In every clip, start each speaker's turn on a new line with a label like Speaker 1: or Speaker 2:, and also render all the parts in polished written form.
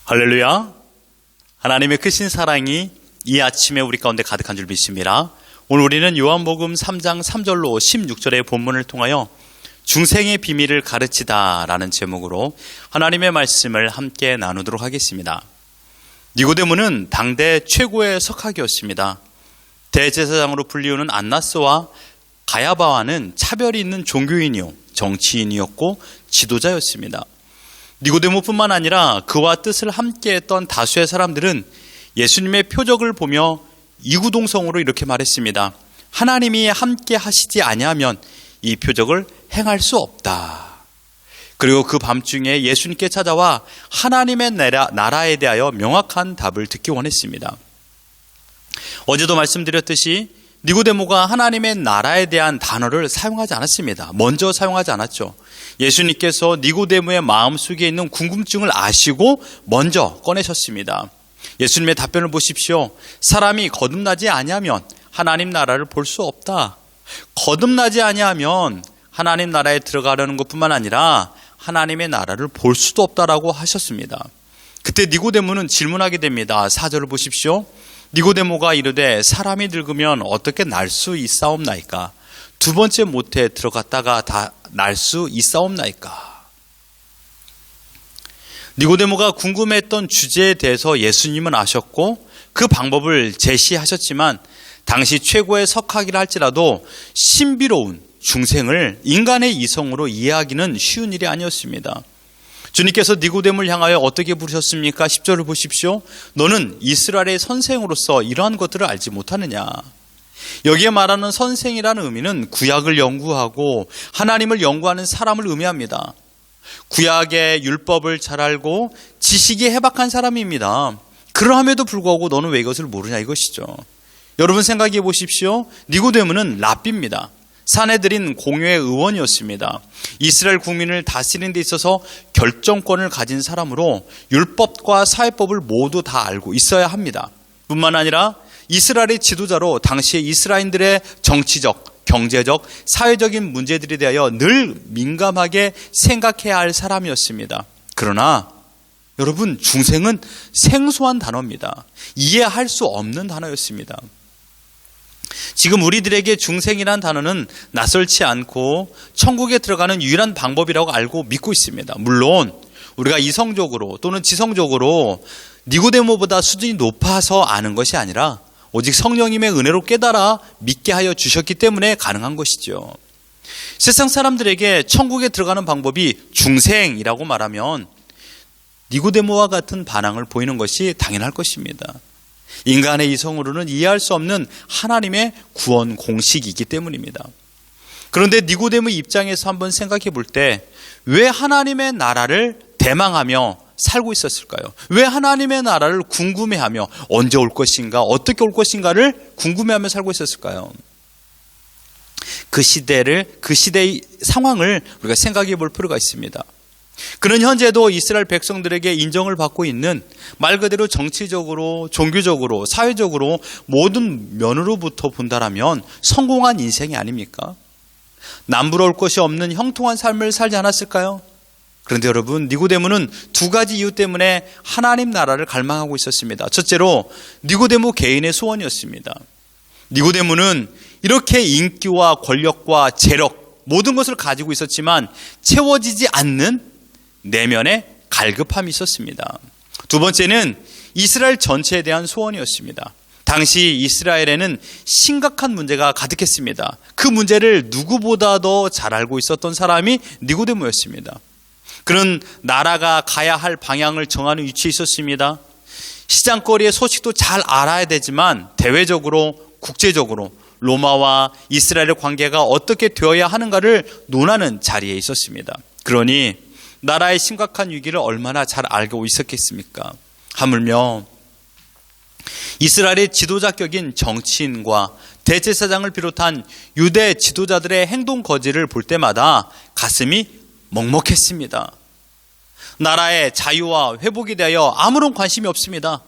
Speaker 1: 할렐루야. 하나님의 크신 사랑이 이 아침에 우리 가운데 가득한 줄 믿습니다. 오늘 우리는 요한복음 3장 3절로 16절의 본문을 통하여 중생의 비밀을 가르치다 라는 제목으로 하나님의 말씀을 함께 나누도록 하겠습니다. 니고데모는 당대 최고의 석학이었습니다. 대제사장으로 불리우는 안나스와 가야바와는 차별이 있는 종교인이요 정치인이었고 지도자였습니다. 니고데모뿐만 아니라 그와 뜻을 함께했던 다수의 사람들은 예수님의 표적을 보며 이구동성으로 이렇게 말했습니다. 하나님이 함께 하시지 아니하면 이 표적을 행할 수 없다. 그리고 그 밤중에 예수님께 찾아와 하나님의 나라에 대하여 명확한 답을 듣기 원했습니다. 어제도 말씀드렸듯이 니고데모가 하나님의 나라에 대한 단어를 사용하지 않았습니다. 먼저 사용하지 않았죠. 예수님께서 니고데모의 마음속에 있는 궁금증을 아시고 먼저 꺼내셨습니다. 예수님의 답변을 보십시오. 사람이 거듭나지 아니하면 하나님 나라를 볼 수 없다. 거듭나지 아니하면 하나님 나라에 들어가려는 것뿐만 아니라 하나님의 나라를 볼 수도 없다라고 하셨습니다. 그때 니고데모는 질문하게 됩니다. 4절을 보십시오. 니고데모가 이르되 사람이 늙으면 어떻게 날 수 있사옵나이까? 두 번째 모태에 들어갔다가 다 날 수 있사옵나이까? 니고데모가 궁금했던 주제에 대해서 예수님은 아셨고 그 방법을 제시하셨지만 당시 최고의 석학이라 할지라도 신비로운 중생을 인간의 이성으로 이해하기는 쉬운 일이 아니었습니다. 주님께서 니고데모를 향하여 어떻게 부르셨습니까? 10절을 보십시오. 너는 이스라엘의 선생으로서 이러한 것들을 알지 못하느냐? 여기에 말하는 선생이라는 의미는 구약을 연구하고 하나님을 연구하는 사람을 의미합니다. 구약의 율법을 잘 알고 지식이 해박한 사람입니다. 그러함에도 불구하고 너는 왜 이것을 모르냐 이것이죠. 여러분 생각해 보십시오. 니고데모는 랍비입니다. 사내들인 공회의 의원이었습니다. 이스라엘 국민을 다스리는 데 있어서 결정권을 가진 사람으로 율법과 사회법을 모두 다 알고 있어야 합니다. 뿐만 아니라 이스라엘의 지도자로 당시의 이스라엘인들의 정치적, 경제적, 사회적인 문제들에 대하여 늘 민감하게 생각해야 할 사람이었습니다. 그러나 여러분, 중생은 생소한 단어입니다. 이해할 수 없는 단어였습니다. 지금 우리들에게 중생이라는 단어는 낯설지 않고 천국에 들어가는 유일한 방법이라고 알고 믿고 있습니다. 물론 우리가 이성적으로 또는 지성적으로 니고데모보다 수준이 높아서 아는 것이 아니라 오직 성령님의 은혜로 깨달아 믿게 하여 주셨기 때문에 가능한 것이죠. 세상 사람들에게 천국에 들어가는 방법이 중생이라고 말하면 니고데모와 같은 반항을 보이는 것이 당연할 것입니다. 인간의 이성으로는 이해할 수 없는 하나님의 구원 공식이기 때문입니다. 그런데 니고데모 입장에서 한번 생각해 볼 때 왜 하나님의 나라를 대망하며 살고 있었을까요? 왜 하나님의 나라를 궁금해하며 언제 올 것인가, 어떻게 올 것인가를 궁금해하며 살고 있었을까요? 그 시대의 상황을 우리가 생각해 볼 필요가 있습니다. 그는 현재도 이스라엘 백성들에게 인정을 받고 있는 말 그대로 정치적으로, 종교적으로, 사회적으로 모든 면으로부터 본다라면 성공한 인생이 아닙니까? 남부러울 것이 없는 형통한 삶을 살지 않았을까요? 그런데 여러분, 니고데모는 두 가지 이유 때문에 하나님 나라를 갈망하고 있었습니다. 첫째로 니고데모 개인의 소원이었습니다. 니고데모는 이렇게 인기와 권력과 재력 모든 것을 가지고 있었지만 채워지지 않는 내면의 갈급함이 있었습니다. 두 번째는 이스라엘 전체에 대한 소원이었습니다. 당시 이스라엘에는 심각한 문제가 가득했습니다. 그 문제를 누구보다 더 잘 알고 있었던 사람이 니고데모였습니다. 그는 나라가 가야 할 방향을 정하는 위치에 있었습니다. 시장거리의 소식도 잘 알아야 되지만 대외적으로, 국제적으로 로마와 이스라엘의 관계가 어떻게 되어야 하는가를 논하는 자리에 있었습니다. 그러니 나라의 심각한 위기를 얼마나 잘 알고 있었겠습니까? 하물며 이스라엘의 지도자격인 정치인과 대제사장을 비롯한 유대 지도자들의 행동 거지를 볼 때마다 가슴이 먹먹했습니다. 나라의 자유와 회복에 대하여 아무런 관심이 없습니다.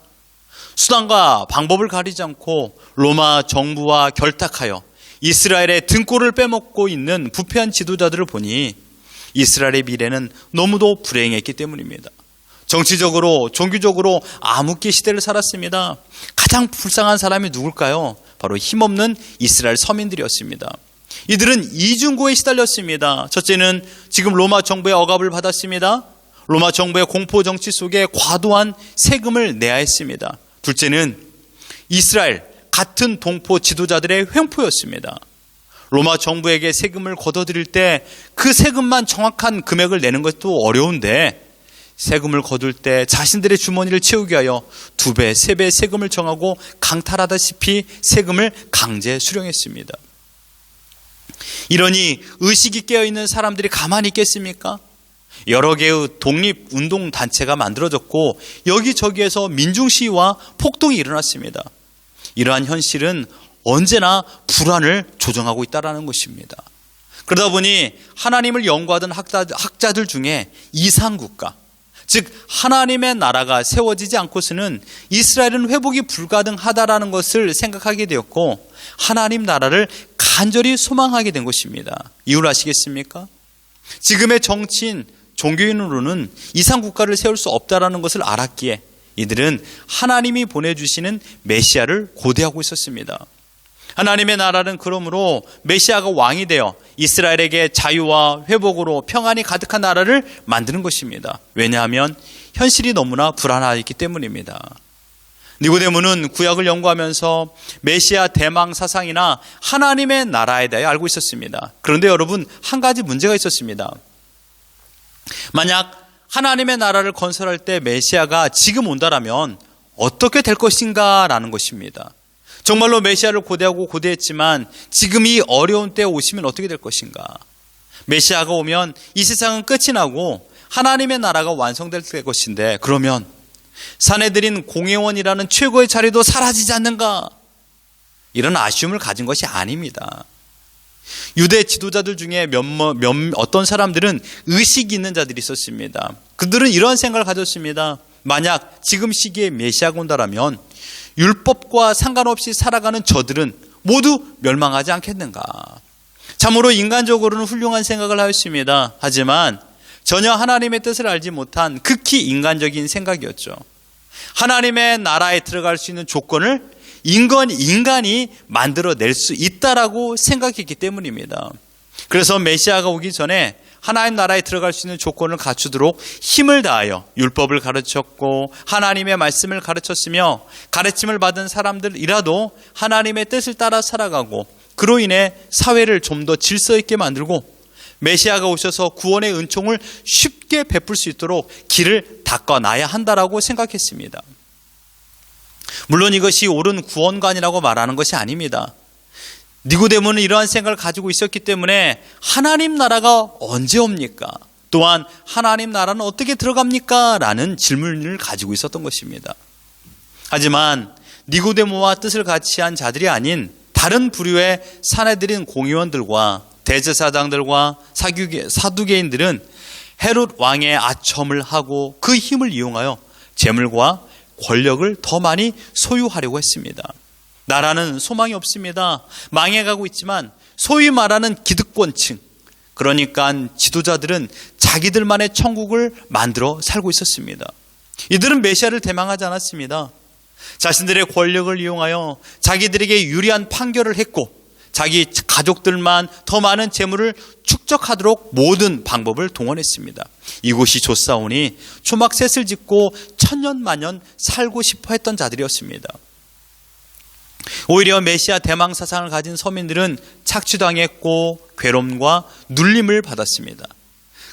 Speaker 1: 수단과 방법을 가리지 않고 로마 정부와 결탁하여 이스라엘의 등골을 빼먹고 있는 부패한 지도자들을 보니 이스라엘의 미래는 너무도 불행했기 때문입니다. 정치적으로, 종교적으로 암흑기 시대를 살았습니다. 가장 불쌍한 사람이 누굴까요? 바로 힘없는 이스라엘 서민들이었습니다. 이들은 이중고에 시달렸습니다. 첫째는 지금 로마 정부의 억압을 받았습니다. 로마 정부의 공포 정치 속에 과도한 세금을 내야 했습니다. 둘째는 이스라엘 같은 동포 지도자들의 횡포였습니다. 로마 정부에게 세금을 걷어들일 때 그 세금만 정확한 금액을 내는 것도 어려운데 세금을 거둘 때 자신들의 주머니를 채우기 위하여 2배, 3배 세금을 정하고 강탈하다시피 세금을 강제 수령했습니다. 이러니 의식이 깨어있는 사람들이 가만히 있겠습니까? 여러 개의 독립운동단체가 만들어졌고 여기저기에서 민중시위와 폭동이 일어났습니다. 이러한 현실은 언제나 불안을 조정하고 있다는 것입니다. 그러다 보니 하나님을 연구하던 학자들 중에 이상국가, 즉 하나님의 나라가 세워지지 않고서는 이스라엘은 회복이 불가능하다라는 것을 생각하게 되었고 하나님 나라를 간절히 소망하게 된 것입니다. 이유를 아시겠습니까? 지금의 정치인, 종교인으로는 이상국가를 세울 수 없다라는 것을 알았기에 이들은 하나님이 보내주시는 메시아를 고대하고 있었습니다. 하나님의 나라는 그러므로 메시아가 왕이 되어 이스라엘에게 자유와 회복으로 평안이 가득한 나라를 만드는 것입니다. 왜냐하면 현실이 너무나 불안하기 때문입니다. 니고데모는 구약을 연구하면서 메시아 대망 사상이나 하나님의 나라에 대해 알고 있었습니다. 그런데 여러분, 한 가지 문제가 있었습니다. 만약 하나님의 나라를 건설할 때 메시아가 지금 온다라면 어떻게 될 것인가 라는 것입니다. 정말로 메시아를 고대하고 고대했지만 지금 이 어려운 때에 오시면 어떻게 될 것인가? 메시아가 오면 이 세상은 끝이 나고 하나님의 나라가 완성될 것인데 그러면 사내들인 공회원이라는 최고의 자리도 사라지지 않는가? 이런 아쉬움을 가진 것이 아닙니다. 유대 지도자들 중에 어떤 사람들은 의식이 있는 자들이 있었습니다. 그들은 이런 생각을 가졌습니다. 만약 지금 시기에 메시아가 온다라면 율법과 상관없이 살아가는 저들은 모두 멸망하지 않겠는가? 참으로 인간적으로는 훌륭한 생각을 하였습니다. 하지만 전혀 하나님의 뜻을 알지 못한 극히 인간적인 생각이었죠. 하나님의 나라에 들어갈 수 있는 조건을 인간이 만들어낼 수 있다라고 생각했기 때문입니다. 그래서 메시아가 오기 전에 하나님 나라에 들어갈 수 있는 조건을 갖추도록 힘을 다하여 율법을 가르쳤고 하나님의 말씀을 가르쳤으며 가르침을 받은 사람들이라도 하나님의 뜻을 따라 살아가고 그로 인해 사회를 좀 더 질서 있게 만들고 메시아가 오셔서 구원의 은총을 쉽게 베풀 수 있도록 길을 닦아놔야 한다라고 생각했습니다. 물론 이것이 옳은 구원관이라고 말하는 것이 아닙니다. 니고데모는 이러한 생각을 가지고 있었기 때문에 하나님 나라가 언제 옵니까? 또한 하나님 나라는 어떻게 들어갑니까? 라는 질문을 가지고 있었던 것입니다. 하지만 니고데모와 뜻을 같이 한 자들이 아닌 다른 부류의 사내들인 공의원들과 대제사장들과 사두개인들은 헤롯 왕의 아첨을 하고 그 힘을 이용하여 재물과 권력을 더 많이 소유하려고 했습니다. 나라는 소망이 없습니다. 망해가고 있지만 소위 말하는 기득권층, 그러니까 지도자들은 자기들만의 천국을 만들어 살고 있었습니다. 이들은 메시아를 대망하지 않았습니다. 자신들의 권력을 이용하여 자기들에게 유리한 판결을 했고 자기 가족들만 더 많은 재물을 축적하도록 모든 방법을 동원했습니다. 이곳이 좋사오니 초막셋을 짓고 천년만년 살고 싶어 했던 자들이었습니다. 오히려 메시아 대망 사상을 가진 서민들은 착취당했고 괴로움과 눌림을 받았습니다.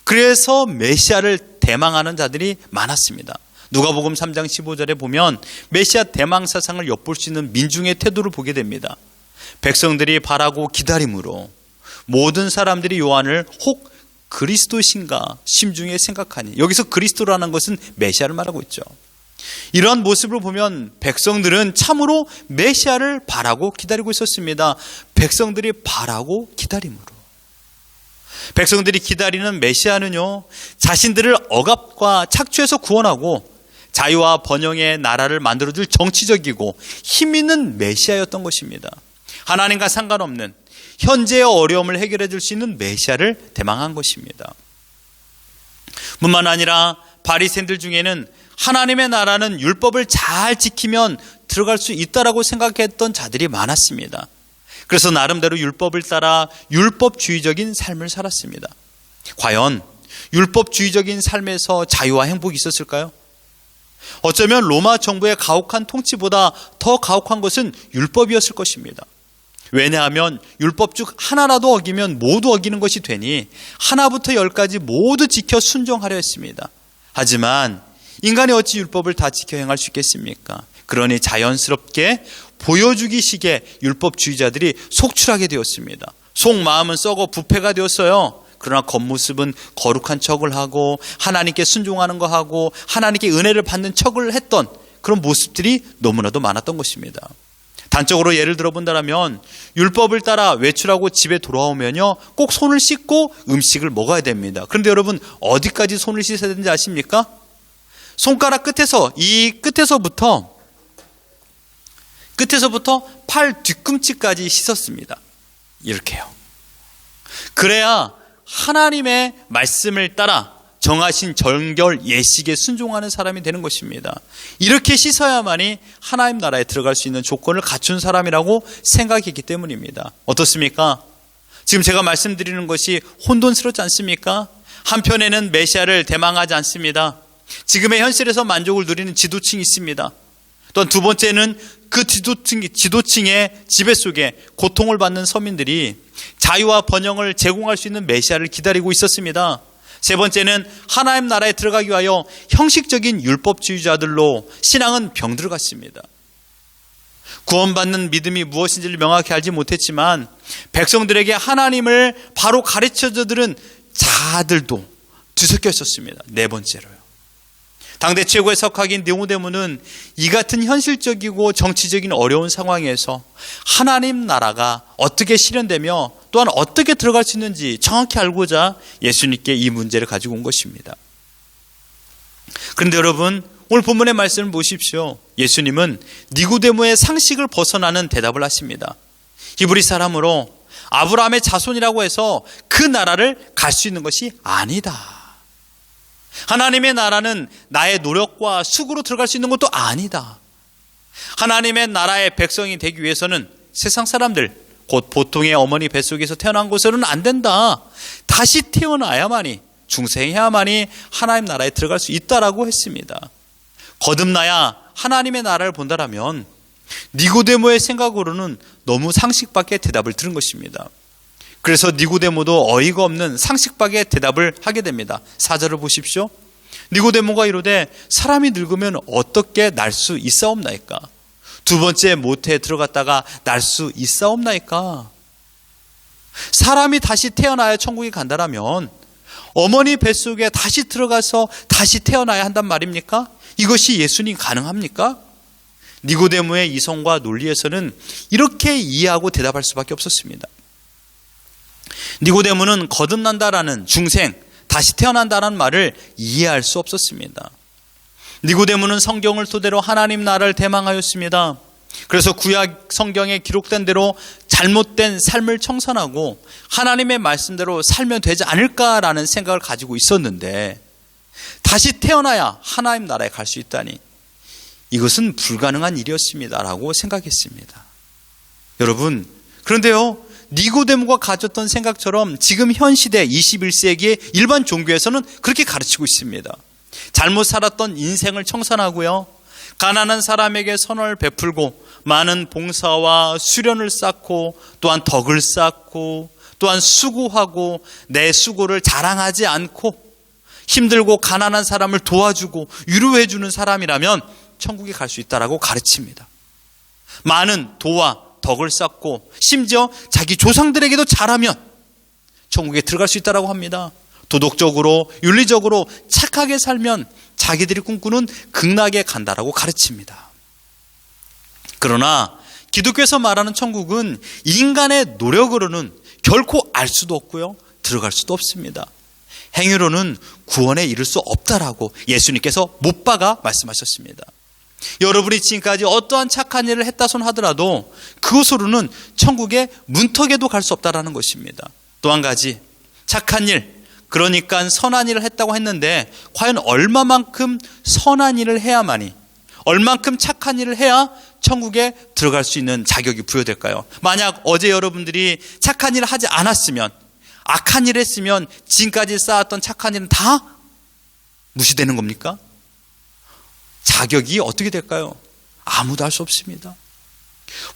Speaker 1: 그래서 메시아를 대망하는 자들이 많았습니다. 누가복음 3장 15절에 보면 메시아 대망 사상을 엿볼 수 있는 민중의 태도를 보게 됩니다. 백성들이 바라고 기다림으로 모든 사람들이 요한을 혹 그리스도신가 심중에 생각하니, 여기서 그리스도라는 것은 메시아를 말하고 있죠. 이러한 모습을 보면 백성들은 참으로 메시아를 바라고 기다리고 있었습니다. 백성들이 바라고 기다림으로. 백성들이 기다리는 메시아는요, 자신들을 억압과 착취에서 구원하고 자유와 번영의 나라를 만들어줄 정치적이고 힘 있는 메시아였던 것입니다. 하나님과 상관없는 현재의 어려움을 해결해 줄 수 있는 메시아를 대망한 것입니다. 뿐만 아니라 바리새인들 중에는 하나님의 나라는 율법을 잘 지키면 들어갈 수 있다라고 생각했던 자들이 많았습니다. 그래서 나름대로 율법을 따라 율법주의적인 삶을 살았습니다. 과연 율법주의적인 삶에서 자유와 행복이 있었을까요? 어쩌면 로마 정부의 가혹한 통치보다 더 가혹한 것은 율법이었을 것입니다. 왜냐하면 율법 중 하나라도 어기면 모두 어기는 것이 되니 하나부터 열까지 모두 지켜 순종하려 했습니다. 하지만 인간이 어찌 율법을 다 지켜 행할 수 있겠습니까? 그러니 자연스럽게 보여주기식의 율법주의자들이 속출하게 되었습니다. 속마음은 썩어 부패가 되었어요. 그러나 겉모습은 거룩한 척을 하고 하나님께 순종하는 거 하고 하나님께 은혜를 받는 척을 했던 그런 모습들이 너무나도 많았던 것입니다. 단적으로 예를 들어본다면 율법을 따라 외출하고 집에 돌아오면요 꼭 손을 씻고 음식을 먹어야 됩니다. 그런데 여러분 어디까지 손을 씻어야 되는지 아십니까? 손가락 끝에서 이 끝에서부터 팔 뒤꿈치까지 씻었습니다. 이렇게요. 그래야 하나님의 말씀을 따라 정하신 정결 예식에 순종하는 사람이 되는 것입니다. 이렇게 씻어야만이 하나님 나라에 들어갈 수 있는 조건을 갖춘 사람이라고 생각했기 때문입니다. 어떻습니까? 지금 제가 말씀드리는 것이 혼돈스럽지 않습니까? 한편에는 메시아를 대망하지 않습니다. 지금의 현실에서 만족을 누리는 지도층이 있습니다. 또한 두 번째는 그 지도층의 지배 속에 고통을 받는 서민들이 자유와 번영을 제공할 수 있는 메시아를 기다리고 있었습니다. 세 번째는 하나님 나라에 들어가기 위하여 형식적인 율법주의자들로 신앙은 병들어갔습니다. 구원받는 믿음이 무엇인지를 명확히 알지 못했지만 백성들에게 하나님을 바로 가르쳐들은 자들도 뒤섞여 있었습니다. 네 번째로요. 당대 최고의 석학인 니고데모는 이 같은 현실적이고 정치적인 어려운 상황에서 하나님 나라가 어떻게 실현되며 또한 어떻게 들어갈 수 있는지 정확히 알고자 예수님께 이 문제를 가지고 온 것입니다. 그런데 여러분 오늘 본문의 말씀을 보십시오. 예수님은 니고데모의 상식을 벗어나는 대답을 하십니다. 히브리 사람으로 아브라함의 자손이라고 해서 그 나라를 갈 수 있는 것이 아니다. 하나님의 나라는 나의 노력과 수고로 들어갈 수 있는 것도 아니다. 하나님의 나라의 백성이 되기 위해서는 세상 사람들 곧 보통의 어머니 뱃속에서 태어난 것으로는 안 된다. 다시 태어나야만이 중생해야만이 하나님 나라에 들어갈 수 있다라고 했습니다. 거듭나야 하나님의 나라를 본다라면 니고데모의 생각으로는 너무 상식 밖의 대답을 들은 것입니다. 그래서 니고데모도 어이가 없는 상식 밖의 대답을 하게 됩니다. 4절을 보십시오. 니고데모가 이르되 사람이 늙으면 어떻게 날 수 있사옵나이까? 두 번째 모태에 들어갔다가 날 수 있사옵나이까? 사람이 다시 태어나야 천국에 간다라면 어머니 뱃속에 다시 들어가서 다시 태어나야 한단 말입니까? 이것이 예수님 가능합니까? 니고데모의 이성과 논리에서는 이렇게 이해하고 대답할 수밖에 없었습니다. 니고데모는 거듭난다라는 중생, 다시 태어난다라는 말을 이해할 수 없었습니다. 니고데모는 성경을 토대로 하나님 나라를 대망하였습니다. 그래서 구약 성경에 기록된 대로 잘못된 삶을 청산하고 하나님의 말씀대로 살면 되지 않을까라는 생각을 가지고 있었는데 다시 태어나야 하나님 나라에 갈 수 있다니 이것은 불가능한 일이었습니다라고 생각했습니다. 여러분, 그런데요, 니고데모가 가졌던 생각처럼 지금 현 시대 21세기의 일반 종교에서는 그렇게 가르치고 있습니다. 잘못 살았던 인생을 청산하고요, 가난한 사람에게 선을 베풀고 많은 봉사와 수련을 쌓고 또한 덕을 쌓고 또한 수고하고 내 수고를 자랑하지 않고 힘들고 가난한 사람을 도와주고 위로해 주는 사람이라면 천국에 갈 수 있다라고 가르칩니다. 많은 도와 덕을 쌓고 심지어 자기 조상들에게도 잘하면 천국에 들어갈 수 있다라고 합니다. 도덕적으로 윤리적으로 착하게 살면 자기들이 꿈꾸는 극락에 간다라고 가르칩니다. 그러나 기독교에서 말하는 천국은 인간의 노력으로는 결코 알 수도 없고요, 들어갈 수도 없습니다. 행위로는 구원에 이를 수 없다라고 예수님께서 못 박아 말씀하셨습니다. 여러분이 지금까지 어떠한 착한 일을 했다손 하더라도 그것으로는 천국의 문턱에도 갈 수 없다라는 것입니다. 또 한 가지, 착한 일, 그러니까 선한 일을 했다고 했는데 과연 얼마만큼 선한 일을 해야만이, 얼만큼 착한 일을 해야 천국에 들어갈 수 있는 자격이 부여될까요? 만약 어제 여러분들이 착한 일을 하지 않았으면, 악한 일을 했으면 지금까지 쌓았던 착한 일은 다 무시되는 겁니까? 자격이 어떻게 될까요? 아무도 알 수 없습니다.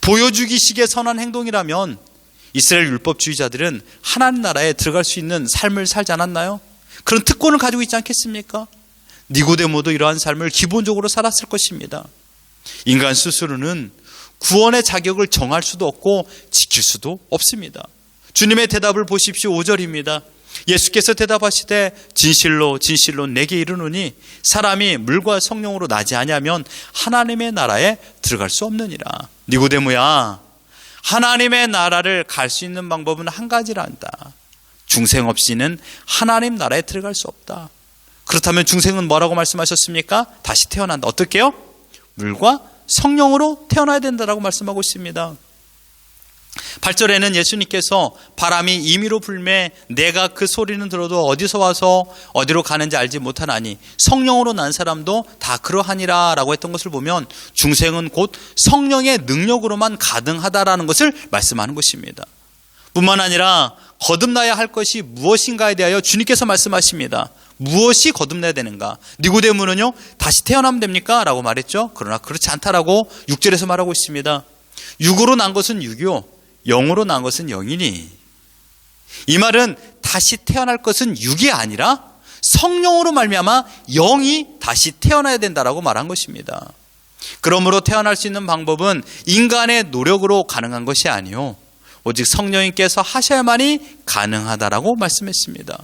Speaker 1: 보여주기식의 선한 행동이라면 이스라엘 율법주의자들은 하나님 나라에 들어갈 수 있는 삶을 살지 않았나요? 그런 특권을 가지고 있지 않겠습니까? 니고데모도 이러한 삶을 기본적으로 살았을 것입니다. 인간 스스로는 구원의 자격을 정할 수도 없고 지킬 수도 없습니다. 주님의 대답을 보십시오. 5절입니다. 예수께서 대답하시되 진실로 진실로 내게 이르노니 사람이 물과 성령으로 나지 아니하면 하나님의 나라에 들어갈 수 없느니라. 니고데모야, 하나님의 나라를 갈 수 있는 방법은 한 가지란다. 중생 없이는 하나님 나라에 들어갈 수 없다. 그렇다면 중생은 뭐라고 말씀하셨습니까? 다시 태어난다. 어떻게요? 물과 성령으로 태어나야 된다라고 말씀하고 있습니다. 8절에는 예수님께서 바람이 임의로 불매 내가 그 소리는 들어도 어디서 와서 어디로 가는지 알지 못하나니 성령으로 난 사람도 다 그러하니라 라고 했던 것을 보면 중생은 곧 성령의 능력으로만 가능하다라는 것을 말씀하는 것입니다. 뿐만 아니라 거듭나야 할 것이 무엇인가에 대하여 주님께서 말씀하십니다. 무엇이 거듭나야 되는가? 니고데모는요, 다시 태어나면 됩니까? 라고 말했죠. 그러나 그렇지 않다라고 6절에서 말하고 있습니다. 육으로 난 것은 육이요 영으로 난 것은 영이니. 이 말은 다시 태어날 것은 육이 아니라 성령으로 말미암아 영이 다시 태어나야 된다라고 말한 것입니다. 그러므로 태어날 수 있는 방법은 인간의 노력으로 가능한 것이 아니요 오직 성령님께서 하셔야만이 가능하다라고 말씀했습니다.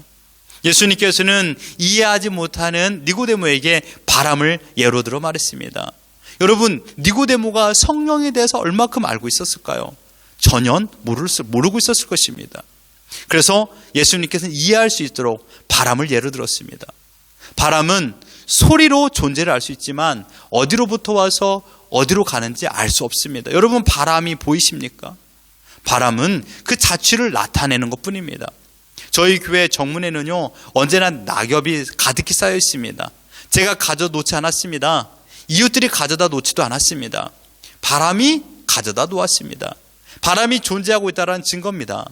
Speaker 1: 예수님께서는 이해하지 못하는 니고데모에게 바람을 예로 들어 말했습니다. 여러분, 니고데모가 성령에 대해서 얼마큼 알고 있었을까요? 전혀 모르고 있었을 것입니다. 그래서 예수님께서는 이해할 수 있도록 바람을 예로 들었습니다. 바람은 소리로 존재를 알 수 있지만 어디로부터 와서 어디로 가는지 알 수 없습니다. 여러분, 바람이 보이십니까? 바람은 그 자취를 나타내는 것뿐입니다. 저희 교회 정문에는요, 언제나 낙엽이 가득히 쌓여 있습니다. 제가 가져 놓지 않았습니다. 이웃들이 가져다 놓지도 않았습니다. 바람이 가져다 놓았습니다. 바람이 존재하고 있다는 증거입니다.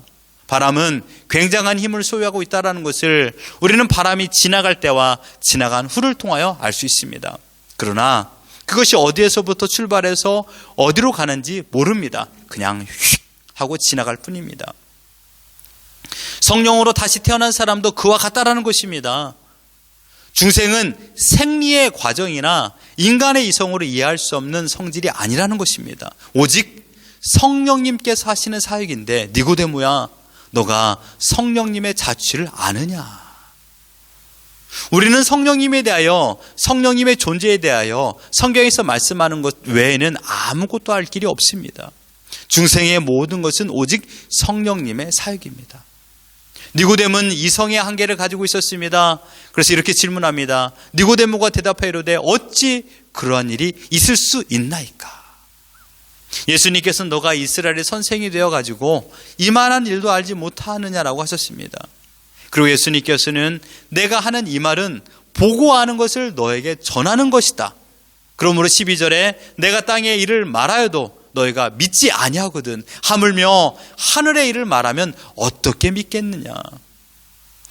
Speaker 1: 바람은 굉장한 힘을 소유하고 있다는 것을 우리는 바람이 지나갈 때와 지나간 후를 통하여 알 수 있습니다. 그러나 그것이 어디에서부터 출발해서 어디로 가는지 모릅니다. 그냥 휙 하고 지나갈 뿐입니다. 성령으로 다시 태어난 사람도 그와 같다라는 것입니다. 중생은 생리의 과정이나 인간의 이성으로 이해할 수 없는 성질이 아니라는 것입니다. 오직 성령님께서 하시는 사역인데, 니고데모야, 너가 성령님의 자취를 아느냐? 우리는 성령님에 대하여, 성령님의 존재에 대하여 성경에서 말씀하는 것 외에는 아무것도 알 길이 없습니다. 중생의 모든 것은 오직 성령님의 사역입니다. 니고데모는 이성의 한계를 가지고 있었습니다. 그래서 이렇게 질문합니다. 니고데모가 대답하여 이르되 어찌 그러한 일이 있을 수 있나이까? 예수님께서는 너가 이스라엘의 선생이 되어가지고 이만한 일도 알지 못하느냐라고 하셨습니다. 그리고 예수님께서는 내가 하는 이 말은 보고 아는 것을 너에게 전하는 것이다. 그러므로 12절에 내가 땅의 일을 말하여도 너희가 믿지 아니하거든. 하물며 하늘의 일을 말하면 어떻게 믿겠느냐.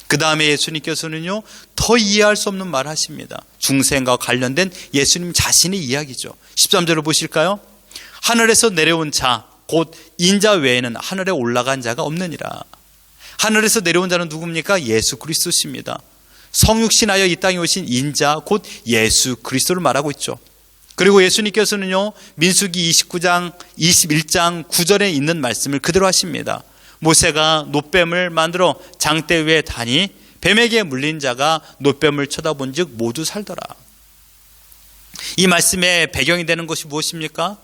Speaker 1: 그 다음에 예수님께서는요, 더 이해할 수 없는 말을 하십니다. 중생과 관련된 예수님 자신의 이야기죠. 13절을 보실까요? 하늘에서 내려온 자, 곧 인자 외에는 하늘에 올라간 자가 없느니라. 하늘에서 내려온 자는 누굽니까? 예수 그리스도십니다. 성육신하여 이 땅에 오신 인자, 곧 예수 그리스도를 말하고 있죠. 그리고 예수님께서는요, 민수기 29장 21장 9절에 있는 말씀을 그대로 하십니다. 모세가 놋뱀을 만들어 장대 위에 다니 뱀에게 물린 자가 놋뱀을 쳐다본 즉 모두 살더라. 이 말씀의 배경이 되는 것이 무엇입니까?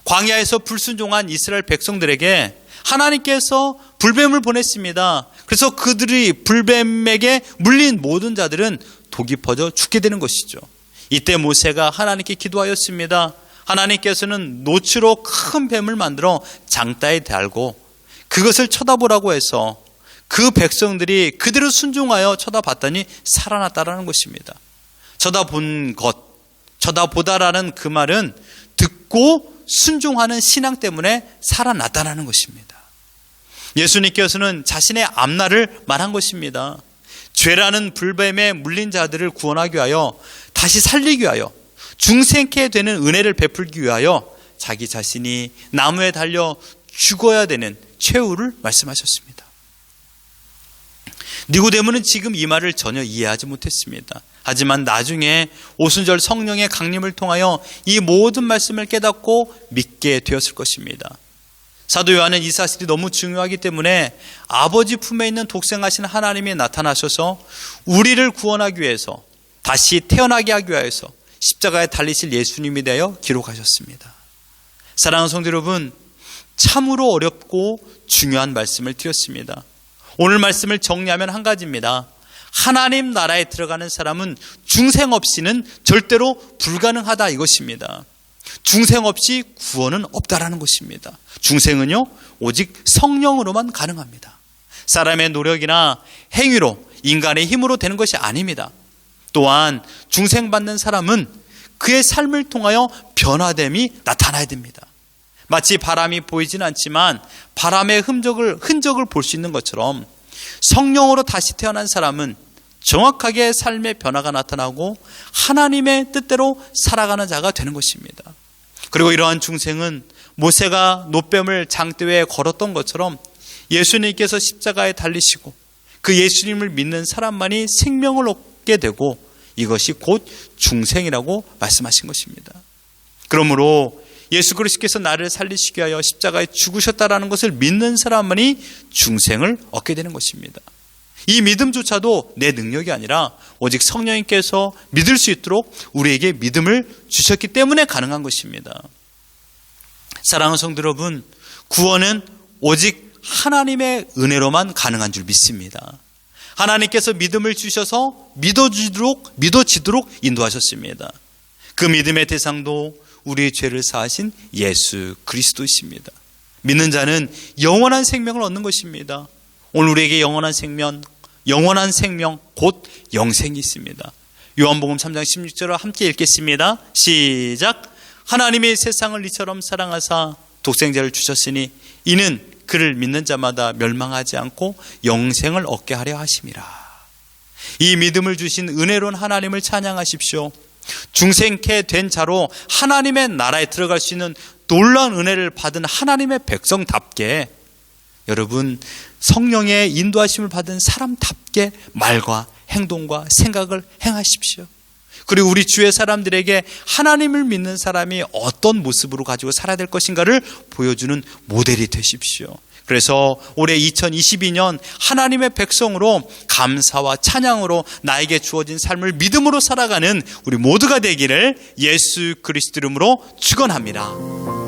Speaker 1: 광야에서 불순종한 이스라엘 백성들에게 하나님께서 불뱀을 보냈습니다. 그래서 그들이 불뱀에게 물린 모든 자들은 독이 퍼져 죽게 되는 것이죠. 이때 모세가 하나님께 기도하였습니다. 하나님께서는 노추로 큰 뱀을 만들어 장대에 달고 그것을 쳐다보라고 해서 그 백성들이 그대로 순종하여 쳐다봤더니 살아났다라는 것입니다. 쳐다보다라는 그 말은 듣고 순종하는 신앙 때문에 살아났다라는 것입니다. 예수님께서는 자신의 앞날을 말한 것입니다. 죄라는 불뱀에 물린 자들을 구원하기 위하여, 다시 살리기 위하여, 중생케 되는 은혜를 베풀기 위하여 자기 자신이 나무에 달려 죽어야 되는 최후를 말씀하셨습니다. 니고데모는 지금 이 말을 전혀 이해하지 못했습니다. 하지만 나중에 오순절 성령의 강림을 통하여 이 모든 말씀을 깨닫고 믿게 되었을 것입니다. 사도 요한은 이 사실이 너무 중요하기 때문에 아버지 품에 있는 독생하신 하나님이 나타나셔서 우리를 구원하기 위해서, 다시 태어나게 하기 위해서 십자가에 달리실 예수님이 되어 기록하셨습니다. 사랑하는 성도 여러분, 참으로 어렵고 중요한 말씀을 드렸습니다. 오늘 말씀을 정리하면 한 가지입니다. 하나님 나라에 들어가는 사람은 중생 없이는 절대로 불가능하다, 이것입니다. 중생 없이 구원은 없다라는 것입니다. 중생은요, 오직 성령으로만 가능합니다. 사람의 노력이나 행위로, 인간의 힘으로 되는 것이 아닙니다. 또한 중생받는 사람은 그의 삶을 통하여 변화됨이 나타나야 됩니다. 마치 바람이 보이지는 않지만 바람의 흔적을 볼 수 있는 것처럼 성령으로 다시 태어난 사람은 정확하게 삶의 변화가 나타나고 하나님의 뜻대로 살아가는 자가 되는 것입니다. 그리고 이러한 중생은 모세가 놋뱀을 장대 위에 걸었던 것처럼 예수님께서 십자가에 달리시고 그 예수님을 믿는 사람만이 생명을 얻게 되고, 이것이 곧 중생이라고 말씀하신 것입니다. 그러므로 예수 그리스도께서 나를 살리시기 위하여 십자가에 죽으셨다라는 것을 믿는 사람만이 중생을 얻게 되는 것입니다. 이 믿음조차도 내 능력이 아니라 오직 성령님께서 믿을 수 있도록 우리에게 믿음을 주셨기 때문에 가능한 것입니다. 사랑하는 성도 여러분, 구원은 오직 하나님의 은혜로만 가능한 줄 믿습니다. 하나님께서 믿음을 주셔서 믿어지도록 인도하셨습니다. 그 믿음의 대상도 우리의 죄를 사하신 예수 그리스도이십니다. 믿는 자는 영원한 생명을 얻는 것입니다. 오늘 우리에게 영원한 생명 곧 영생이 있습니다. 요한복음 3장 16절을 함께 읽겠습니다. 시작. 하나님이 세상을 이처럼 사랑하사 독생자를 주셨으니 이는 그를 믿는 자마다 멸망하지 않고 영생을 얻게 하려 하심이라. 이 믿음을 주신 은혜로운 하나님을 찬양하십시오. 중생케 된 자로 하나님의 나라에 들어갈 수 있는 놀라운 은혜를 받은 하나님의 백성답게, 여러분 성령의 인도하심을 받은 사람답게 말과 행동과 생각을 행하십시오. 그리고 우리 주의 사람들에게 하나님을 믿는 사람이 어떤 모습으로 가지고 살아야 될 것인가를 보여주는 모델이 되십시오. 그래서 올해 2022년 하나님의 백성으로 감사와 찬양으로 나에게 주어진 삶을 믿음으로 살아가는 우리 모두가 되기를 예수 그리스도 이름으로 축원합니다.